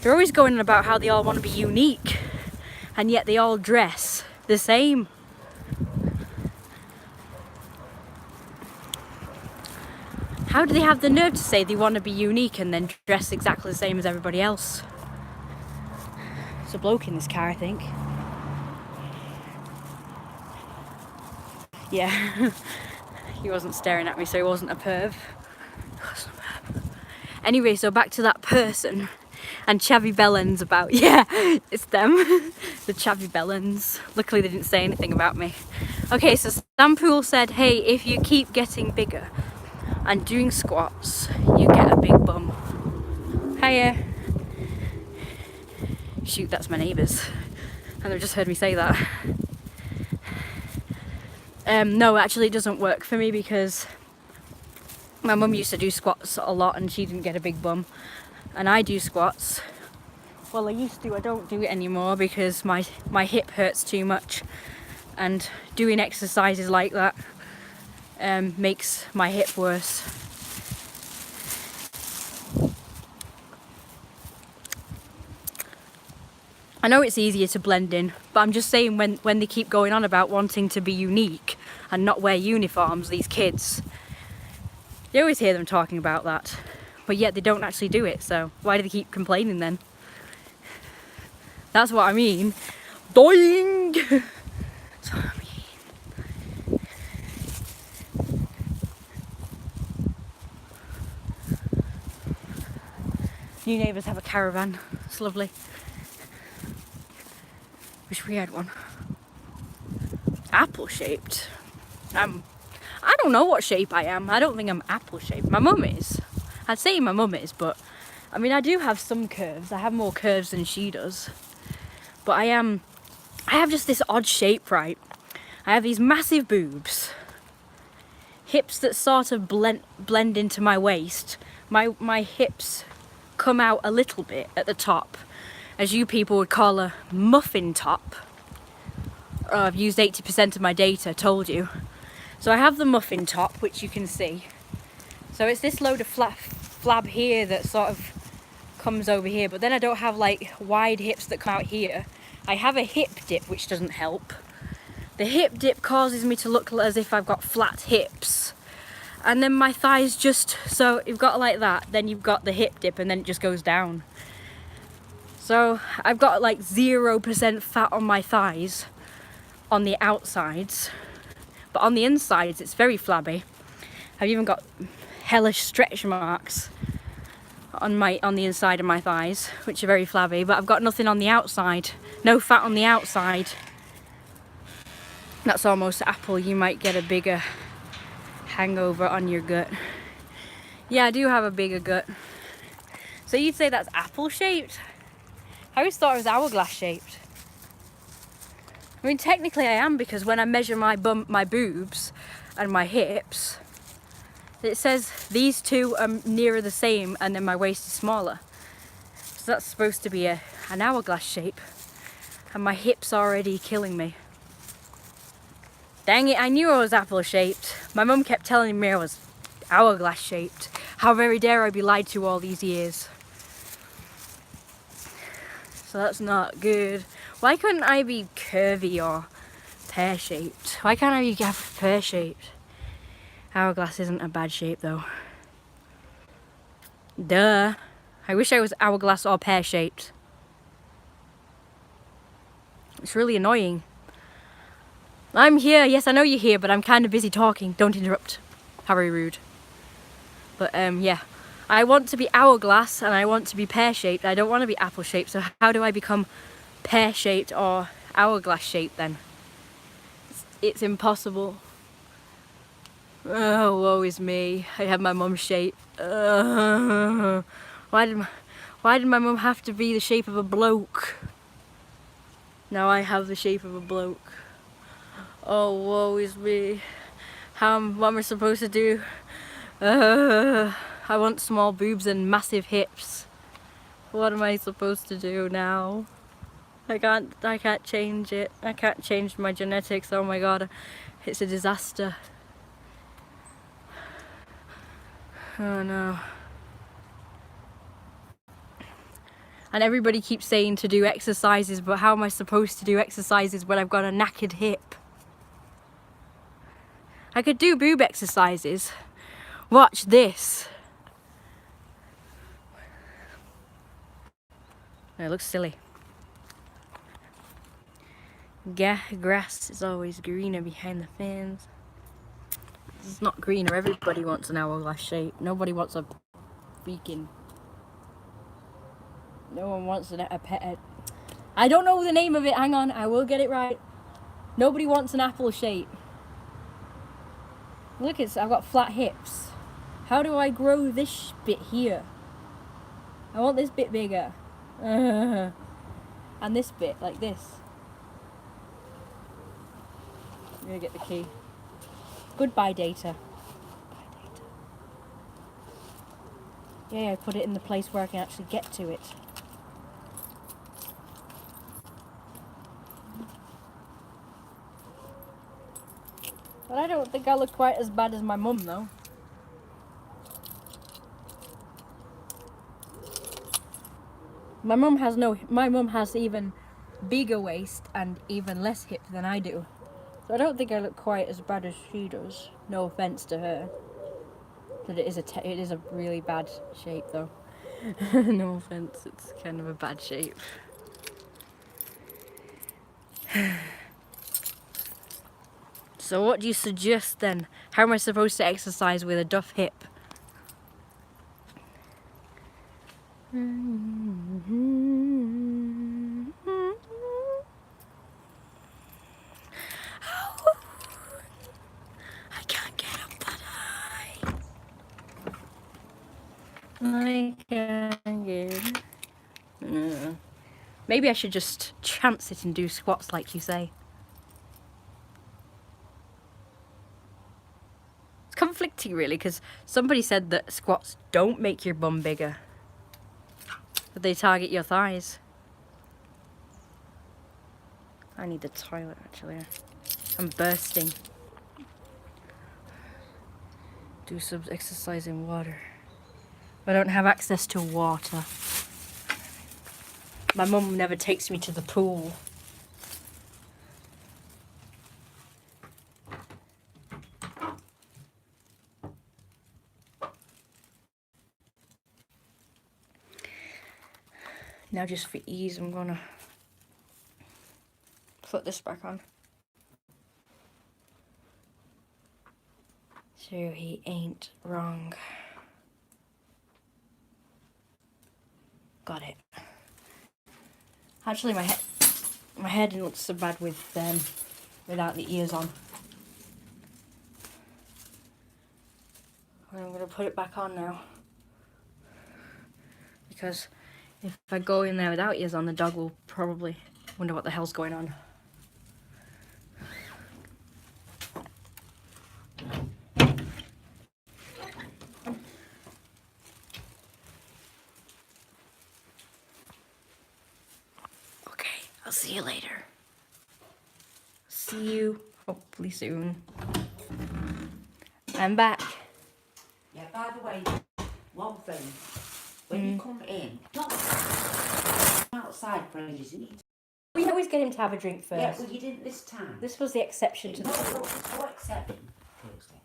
They're always going on about how they all want to be unique. And yet they all dress the same. How do they have the nerve to say they want to be unique and then dress exactly the same as everybody else? There's a bloke in this car, I think. Yeah. He wasn't staring at me, so he wasn't a perv. Anyway, so back to that person and Chavy Bellends about, yeah, it's them, the Chavy Bellends. Luckily they didn't say anything about me. Okay, so Sampool said, hey, if you keep getting bigger and doing squats, you get a big bum. Hiya. Shoot, that's my neighbours. And they've just heard me say that. No, actually it doesn't work for me because my mum used to do squats a lot and she didn't get a big bum. And I do squats. Well, I used to, I don't do it anymore because my hip hurts too much. And doing exercises like that makes my hip worse. I know it's easier to blend in, but I'm just saying when they keep going on about wanting to be unique and not wear uniforms, these kids, you always hear them talking about that, but yet they don't actually do it, so why do they keep complaining then? That's what I mean. Doing! That's what I mean. New neighbours have a caravan, it's lovely. Wish we had one. Apple shaped. I don't know what shape I am. I don't think I'm apple shaped. My mum is. I'd say my mum is, but I mean I do have some curves. I have more curves than she does. But I have just this odd shape, right? I have these massive boobs. Hips that sort of blend into my waist. My hips come out a little bit at the top, as you people would call a muffin top. Oh, I've used 80% of my data, told you. So I have the muffin top, which you can see. So it's this load of flab here that sort of comes over here, but then I don't have like wide hips that come out here. I have a hip dip, which doesn't help. The hip dip causes me to look as if I've got flat hips. And then my thighs just, so you've got like that, then you've got the hip dip and then it just goes down. So I've got like 0% fat on my thighs on the outsides, but on the insides it's very flabby. I've even got hellish stretch marks on the inside of my thighs, which are very flabby, but I've got nothing on the outside. No fat on the outside. That's almost apple. You might get a bigger hangover on your gut. Yeah, I do have a bigger gut. So you'd say that's apple shaped? I always thought it was hourglass shaped. I mean, technically I am, because when I measure my boobs and my hips, it says these two are nearer the same and then my waist is smaller. So that's supposed to be an hourglass shape. And my hips are already killing me. Dang it, I knew I was apple shaped. My mum kept telling me I was hourglass shaped. How very dare I be lied to all these years. So that's not good. Why couldn't I be curvy or pear-shaped? Why can't I be pear-shaped? Hourglass isn't a bad shape though. Duh. I wish I was hourglass or pear-shaped. It's really annoying. I'm here, yes I know you're here, but I'm kind of busy talking. Don't interrupt. How very rude. But yeah. I want to be hourglass and I want to be pear-shaped. I don't want to be apple-shaped, so how do I become pear-shaped or hourglass shaped then? It's impossible. Oh, woe is me. I have my mum's shape. Why did my mum have to be the shape of a bloke? Now I have the shape of a bloke. Oh, woe is me. What am I supposed to do? I want small boobs and massive hips. What am I supposed to do now? I can't change it. I can't change my genetics. Oh my god, it's a disaster. Oh no. And everybody keeps saying to do exercises, but how am I supposed to do exercises when I've got a knackered hip? I could do boob exercises. Watch this. It looks silly. Grass is always greener behind the fence. It's not greener. Everybody wants an hourglass shape. Nobody wants a freaking... No one wants a pet. I don't know the name of it. Hang on, I will get it right. Nobody wants an apple shape. Look, I've got flat hips. How do I grow this bit here? I want this bit bigger. And this bit, like this. I'm gonna get the key. Goodbye, data. Yeah, I put it in the place where I can actually get to it. But I don't think I look quite as bad as my mum, though. My mum has even bigger waist and even less hip than I do. So I don't think I look quite as bad as she does. No offense to her. But it is a really bad shape, though. No offense, it's kind of a bad shape. So what do you suggest then? How am I supposed to exercise with a duff hip? I can't get up that high. I can't get... Maybe I should just chance it and do squats like you say. It's conflicting really, because somebody said that squats don't make your bum bigger, but they target your thighs. I need the toilet actually. I'm bursting. Do some exercise in water. I don't have access to water. My mum never takes me to the pool. Now just for ease, I'm gonna put this back on. So he ain't wrong. Got it. Actually, my head didn't look so bad without the ears on. I'm gonna put it back on now, because if I go in there without ears on, the dog will probably wonder what the hell's going on. Okay, I'll see you later. See you hopefully soon. I'm back. Yeah, by the way, one thing. When you come in, don't outside for ages. You need to... We always get him to have a drink first. Yeah, well, you didn't this time. This was the exception to the rule. No exception. Thursday.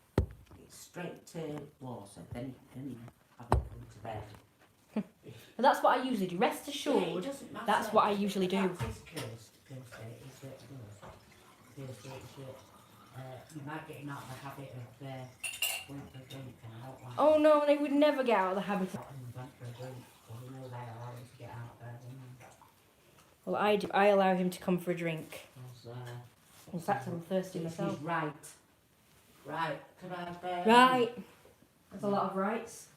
It's straight to water, then you have it come to bed. But that's what I usually do. Rest assured, Yeah, it doesn't matter. that's what I usually do. That's his Thursday. You might get him out of the habit of going for a drink, and I don't like Oh no, they would never get out of the habit of... out and went for a drink. Well, you know they allow him to get out of bed, don't they? Well, I do. I allow him to come for a drink. Because, In fact, I'm thirsty myself. He's right. Right. Could I have... Right. There's a lot of rights.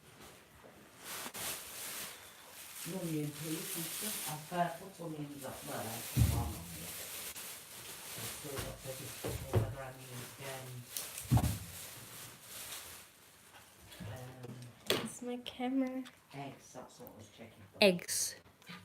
Onion, please, and stuff. I've put onions up there. I've still got to discuss whether I need It's my camera. eggs. That's what I was checking for. Eggs.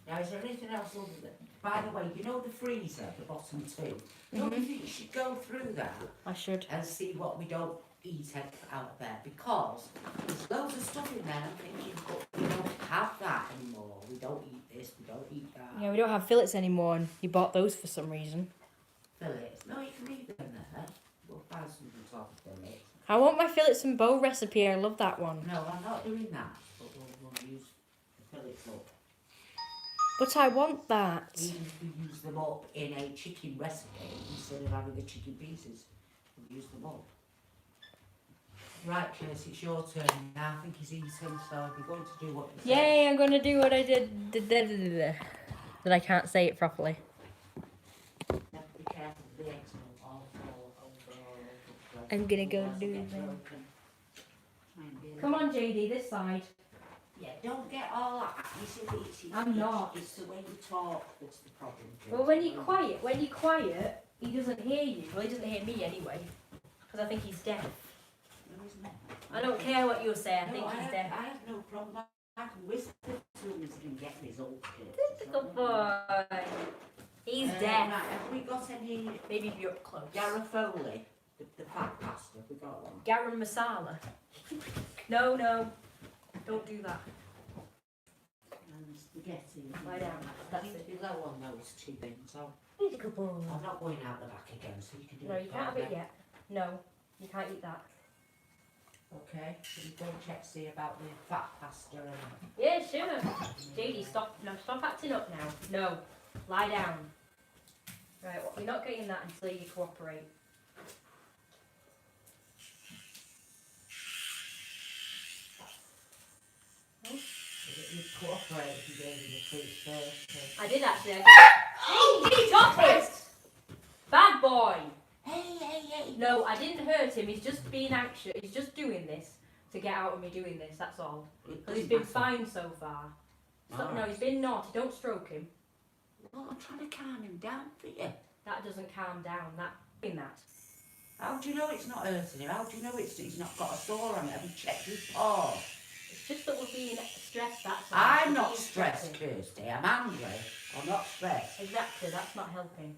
Now, is there anything else other than... By the way, you know the freezer, the bottom two? Don't you think you should go through that I should. and see what we don't eat out of there? Because there's loads of stuff in there and I'm thinking, but we don't have that anymore. We don't eat this, we don't eat that. Yeah, we don't have fillets anymore, and you bought those for some reason. Fillets? No, you can leave them there. We'll find something to top of fillets. I want my fillets and bow recipe. I love that one. No, I'm not doing that, but we'll use the fillets up. But I want that. Even if we use them up in a chicken recipe, instead of having the chicken pieces, we'll use them up. Right, Kirsty, it's your turn now. I think he's eating, so if you're going to do what you said. Yay, I'm gonna do what I did. That I can't say it properly. You have to be careful with the eggs will all fall over all over the place. I'm gonna go Otherwise they'll do get them. broken. Try and be a Come little- on, JD, this side. Yeah, don't get all that. You see, I'm not. It's the way you talk that's the problem. Well, when you're quiet, he doesn't hear you. Well, he doesn't hear me anyway, because I think he's deaf. No, isn't it? I don't care what you say. I No, think he's I deaf. have no problem. I can whisper to him so he can get results. Good boy. He's deaf. Right, have we got any Maybe if you're up close. Garofoli, the fat pasta? Have we got one? Garam masala. No, don't do that. And spaghetti. Lie down. I That's need to it. be low on those two things. He's a good boy. I'm not going out the back again, so you can do No, it. you can't have it yet. No, you can't eat that. Okay, so you go and check, see about the fat pasta and... Yeah, sure. JD, stop. No, stop acting up now. No, lie down. Right, well, you're not getting that until you cooperate. You'd cooperate if you gave me the treats first. I did actually. Hey, stop it! Bad boy. Hey! No, I didn't hurt him. He's just being anxious. He's just doing this to get out of me doing this. That's all. Because he's been fine so far. So, no, he's been naughty. Don't stroke him. Well, I'm trying to calm him down for you. That doesn't calm down. Doing that. How do you know it's not hurting him? How do you know he's not got a sore on it? Have you checked his paw? It's just that we're being stressed. That's all. I'm We're not being stressed, stressed. Kirsty. I'm angry. I'm not stressed. Exactly. That's not helping.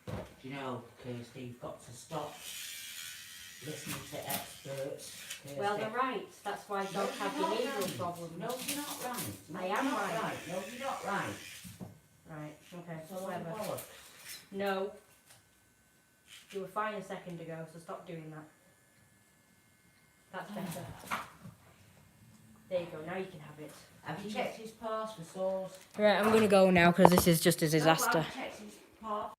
Do you know, Kirsty, you've got to stop listening to experts. Kirsty. Well, they're right. That's why dogs have you're not behavioural right. problems. No, you're not right. No, I you're am not right. No, you're not right. Right. Okay. So Whatever. bollocks. No. You were fine a second ago, so stop doing that. That's better. There you go. Now you can have it. Have you checked his paws for sores? Right. I'm gonna go now because this is just a No, disaster. I've checked his paws.